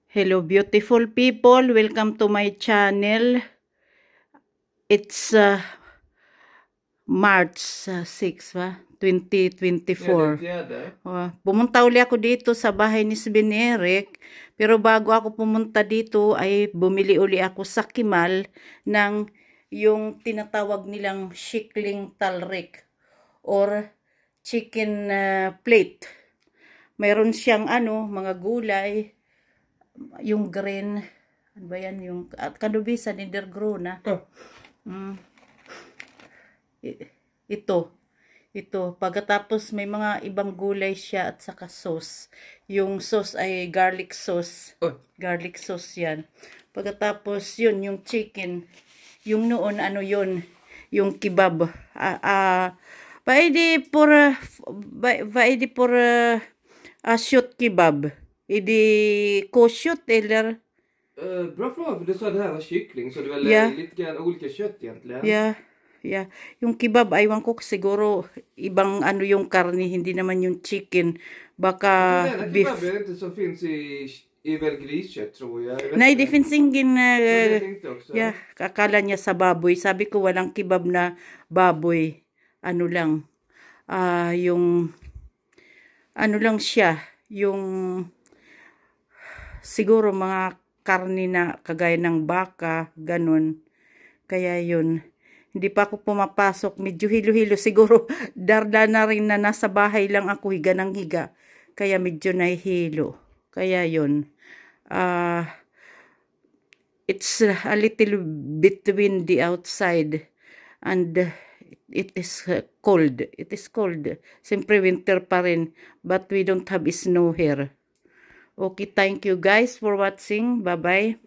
Hello beautiful people, welcome to my channel. It's March 6 ba? 2024. Pumunta uli ako dito sa bahay ni Sven Eric, pero bago ako pumunta dito ay bumili uli ako sa Kimal ng yung tinatawag nilang shikling talrik or chicken plate. Mayroon siyang mga gulay, yung green, ano ba yan, yung kanubisan, nidergrona. Ito, pagkatapos may mga ibang gulay siya at saka sauce. Yung sauce ay garlic sauce. Garlic sauce yan. Pagkatapos yun, yung chicken. Yung noon, yun, yung kebab. Pwede por shoot kebab. Idi koshoot eller? Bra fråga, för du sa det här var kyckling, så det är väl lite grann olika kött egentligen. Ja. Yung kebab, aywan ko siguro ibang yung karne, hindi naman yung chicken. Baka beef. Kebab är inte som finns i väl griskött, tror jag. Nej, det finns ingen akala niya sa baboy. Sabi ko walang kebab na baboy. Lang. Yung lang siya, yung siguro mga karne na kagaya ng baka, ganun. Kaya yun, hindi pa ako pumapasok, medyo hilo-hilo siguro, darda na rin na nasa bahay lang ako, higa ng higa, kaya medyo nahihilo. Kaya yun, it's a little between the outside and it is cold. It is cold. Siyempre winter pa rin, but we don't have snow here. Okay, thank you guys for watching. Bye-bye.